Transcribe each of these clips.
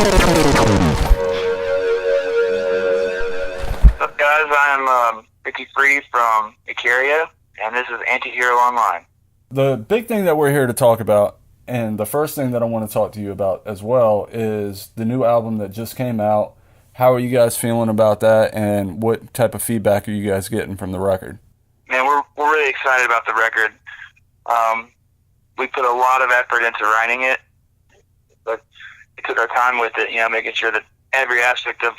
What's up, guys? I'm Ricky Free from Icaria, and this is Antihero Online. The big thing that we're here to talk about, and the first thing that I want to talk to you about as well, is the new album that just came out. How are you guys feeling about that, and what type of feedback are you guys getting from the record? Man, we're really excited about the record. We put a lot of effort into writing it, but we took our time with it, making sure that every aspect of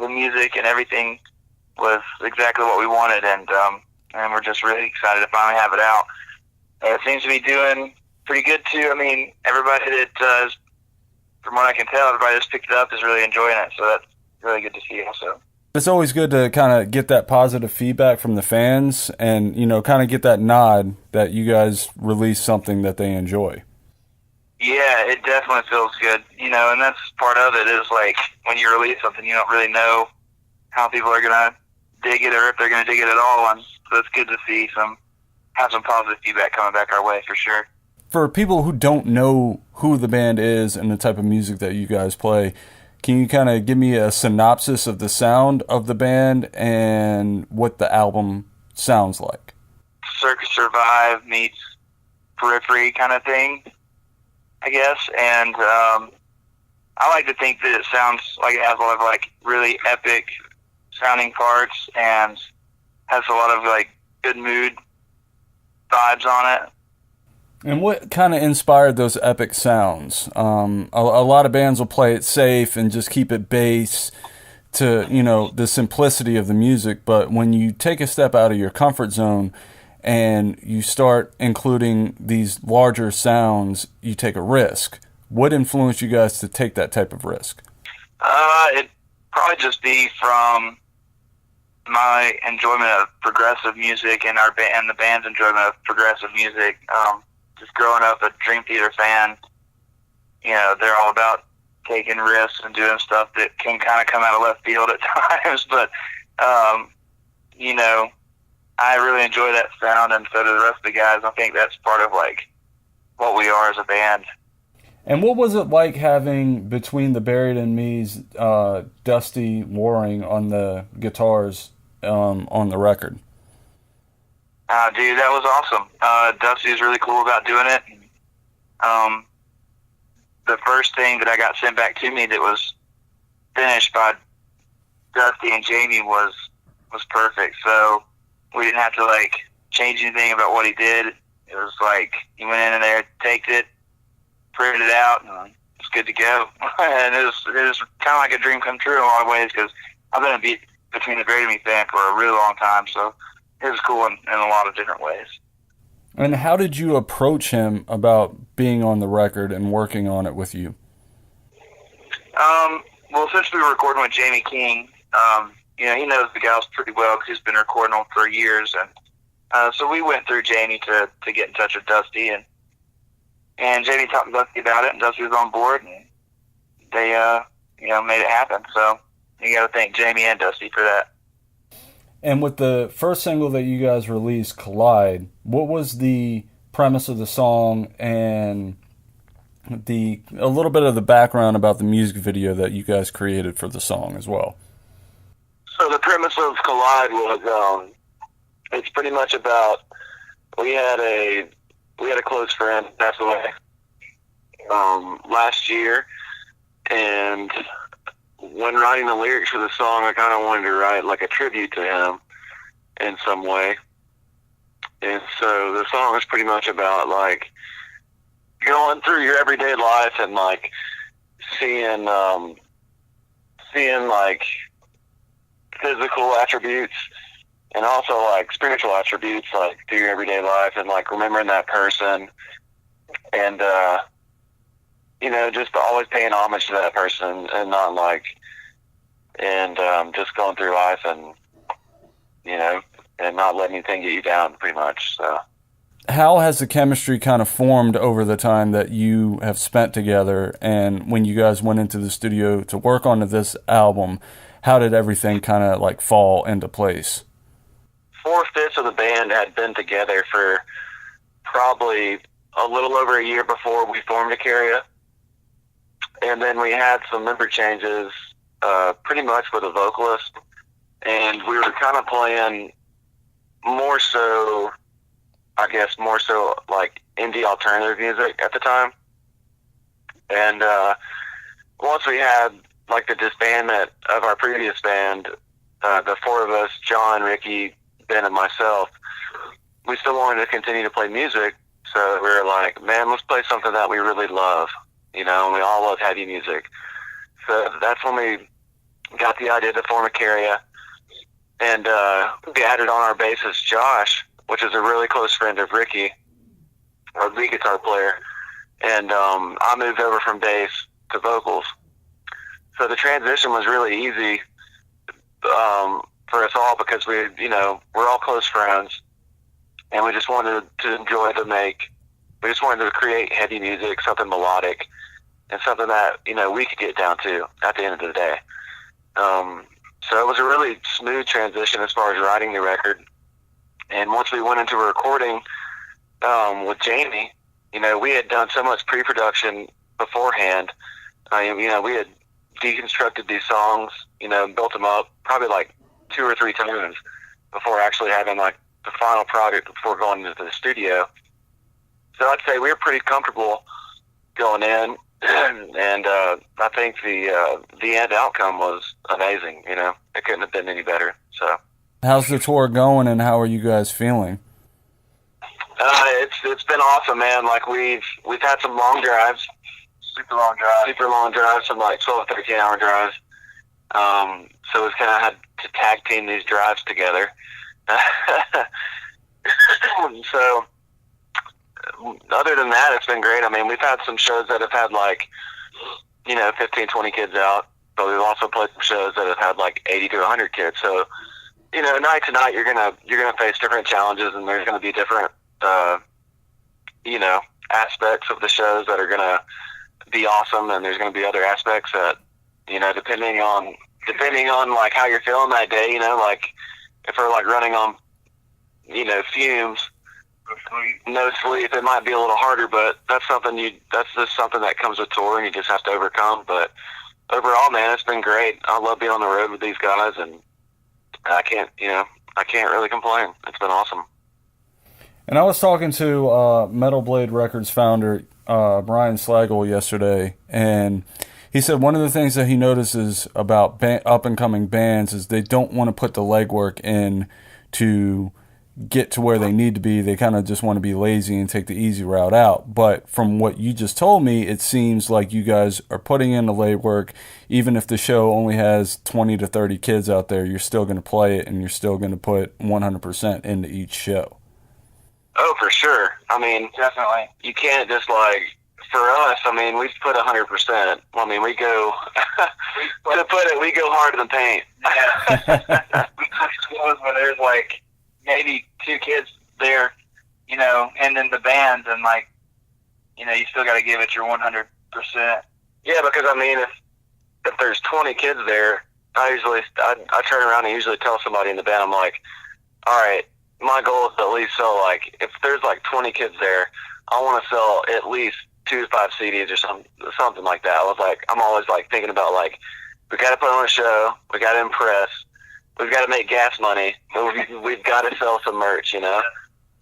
the music and everything was exactly what we wanted, and we're just really excited to finally have it out. It seems to be doing pretty good too. I mean, everybody that from what I can tell, everybody that's picked it up is really enjoying it, so that's really good to see also. It's always good to kind of get that positive feedback from the fans and, kind of get that nod that you guys release something that they enjoy. Yeah, it definitely feels good, and that's part of it is, like, when you release something, you don't really know how people are going to dig it or if they're going to dig it at all, and so it's good to see have some positive feedback coming back our way for sure. For people who don't know who the band is and the type of music that you guys play, can you kind of give me a synopsis of the sound of the band and what the album sounds like? Circus Survive meets Periphery kind of thing, I guess. And I like to think that it sounds like it has a lot of, like, really epic sounding parts and has a lot of, like, good mood vibes on it. And what kind of inspired those epic sounds? A lot of bands will play it safe and just keep it bass to, the simplicity of the music. But when you take a step out of your comfort zone and you start including these larger sounds, you take a risk. What influenced you guys to take that type of risk? It'd probably just be from my enjoyment of progressive music and and the band's enjoyment of progressive music. Just growing up a Dream Theater fan, they're all about taking risks and doing stuff that can kind of come out of left field at times. But, I really enjoy that sound, and so do the rest of the guys. I think that's part of, like, what we are as a band. And what was it like having Between the Buried and Me's Dusty Waring on the guitars on the record? Dude, that was awesome. Dusty was really cool about doing it. The first thing that I got sent back to me that was finished by Dusty and Jamie was perfect. So we didn't have to, like, change anything about what he did. It was like he went in there, taped it, printed it out, and it's good to go. And it was kind of like a dream come true in a lot of ways, because I've been a Between the Buried and Me fan for a really long time, so it was cool in a lot of different ways. And how did you approach him about being on the record and working on it with you? Well, since we were recording with Jamie King, he knows the guys pretty well because he's been recording them for years. And so we went through Jamie to get in touch with Dusty. And Jamie talked to Dusty about it, and Dusty was on board, and they, made it happen. So you got to thank Jamie and Dusty for that. And with the first single that you guys released, Collide, what was the premise of the song and a little bit of the background about the music video that you guys created for the song as well? So the premise of Collide was, it's pretty much about, we had a close friend pass away last year, and when writing the lyrics for the song, I kind of wanted to write like a tribute to him in some way. And so the song is pretty much about, like, going through your everyday life and, like, seeing like physical attributes and also, like, spiritual attributes, like, through your everyday life, and, like, remembering that person and just always paying homage to that person and not, like, and just going through life and and not letting anything get you down, pretty much. So how has the chemistry kind of formed over the time that you have spent together, and when you guys went into the studio to work on this album, how did everything kind of, like, fall into place? 4/5 of the band had been together for probably a little over a year before we formed Icaria. And then we had some member changes, pretty much with a vocalist, and we were kind of playing more so like indie alternative music at the time. And once we had like the disbandment of our previous band, the four of us, John, Ricky, Ben, and myself, we still wanted to continue to play music. So we were like, man, let's play something that we really love, and we all love heavy music. So that's when we got the idea to form Icaria. And we added on our bassist, Josh, which is a really close friend of Ricky, our lead guitar player. And I moved over from bass to vocals. So the transition was really easy for us all because we're all close friends. And we just wanted to we just wanted to create heavy music, something melodic, and something that, we could get down to at the end of the day. So it was a really smooth transition as far as writing the record. And once we went into recording with Jamie, we had done so much pre-production beforehand. We had deconstructed these songs, built them up probably like 2 or 3 times before actually having like the final product before going into the studio. So I'd say we were pretty comfortable going in, and I think the end outcome was amazing. It couldn't have been any better. So, how's the tour going, and how are you guys feeling? It's been awesome, man. Like we've had some long drives, super long drives, some like 12, 13 hour drives. So we've kind of had to tag team these drives together. So other than that, it's been great. I mean, we've had some shows that have had like 15, 20 kids out, but we've also played some shows that have had like 80 to 100 kids. So night to night, you're gonna face different challenges, and there's gonna be different aspects of the shows that are gonna be awesome, and there's gonna be other aspects that depending on like how you're feeling that day, like if we're like running on fumes, no sleep, it might be a little harder, but that's just something that comes with tour, and you just have to overcome. But overall, man, it's been great. I love being on the road with these guys, and I can't really complain. It's been awesome. And I was talking to Metal Blade Records founder Brian Slagle yesterday, and he said one of the things that he notices about up-and-coming bands is they don't want to put the legwork in to get to where they need to be. They kind of just want to be lazy and take the easy route out. But from what you just told me, it seems like you guys are putting in the legwork. Even if the show only has 20 to 30 kids out there, you're still going to play it, and you're still going to put 100% into each show. Oh, for sure. I mean, definitely. You can't just like, for us, I mean, we've put 100%. I mean, we go, we go harder than paint. Yeah. We put shows where there's like maybe 2 kids there, and then the band, and like, you still got to give it your 100%. Yeah, because I mean, if there's 20 kids there, I turn around and usually tell somebody in the band, I'm like, all right, my goal is to at least sell, like, if there's like 20 kids there, I want to sell at least 2 to 5 CDs or something like that. I'm always like thinking about like, we got to put on a show, we got to impress, we've got to make gas money, we've got to sell some merch, So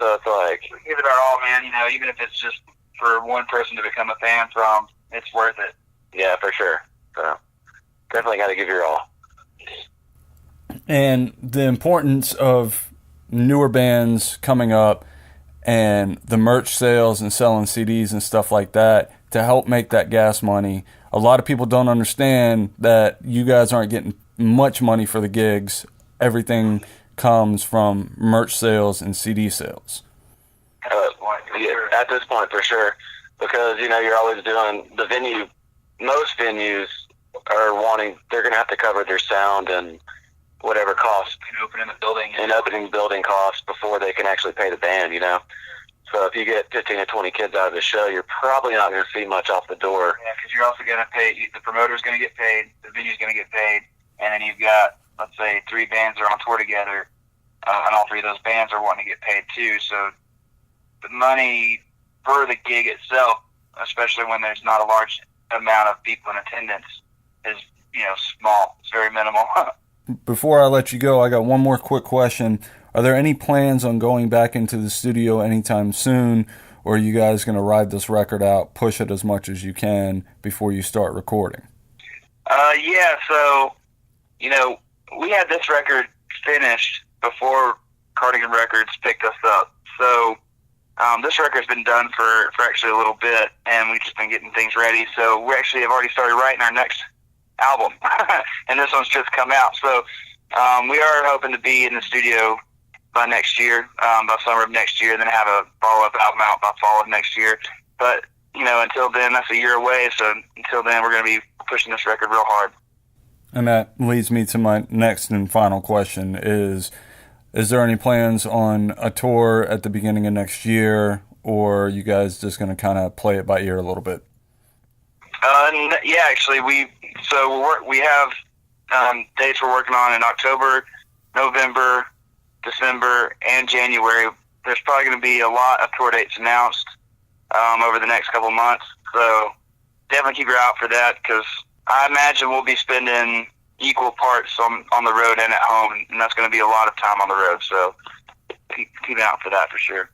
it's like, we give it our all, man. Even if it's just for one person to become a fan from, it's worth it. Yeah, for sure. So definitely got to give your all. And the importance of newer bands coming up and the merch sales and selling CDs and stuff like that to help make that gas money. A lot of people don't understand that you guys aren't getting much money for the gigs. Everything comes from merch sales and CD sales. At this point, for sure. Because, you're always doing the venue. Most venues are they're going to have to cover their sound and whatever costs opening building costs before they can actually pay the band, So if you get 15 to 20 kids out of the show, you're probably not going to see much off the door. Yeah, because you're also going to pay, the promoter's going to get paid, the venue's going to get paid, and then you've got, let's say, 3 bands are on tour together, and all 3 of those bands are wanting to get paid too. So the money for the gig itself, especially when there's not a large amount of people in attendance is, small. It's very minimal. Before I let you go, I got one more quick question. Are there any plans on going back into the studio anytime soon, or are you guys going to ride this record out, push it as much as you can before you start recording? Yeah, so, we had this record finished before Cardigan Records picked us up. So this record's been done for actually a little bit, and we've just been getting things ready. So we actually have already started writing our next album, and this one's just come out. So we are hoping to be in the studio by next year, by summer of next year, then have a follow-up album out by fall of next year. But, until then, that's a year away. So until then, we're going to be pushing this record real hard. And that leads me to my next and final question is there any plans on a tour at the beginning of next year, or are you guys just going to kind of play it by ear a little bit? Yeah, actually, we have dates we're working on in October, November, December, and January. There's probably going to be a lot of tour dates announced over the next couple months, so definitely keep your eye out for that, because I imagine we'll be spending equal parts on the road and at home, and that's going to be a lot of time on the road, so keep an eye out for that for sure.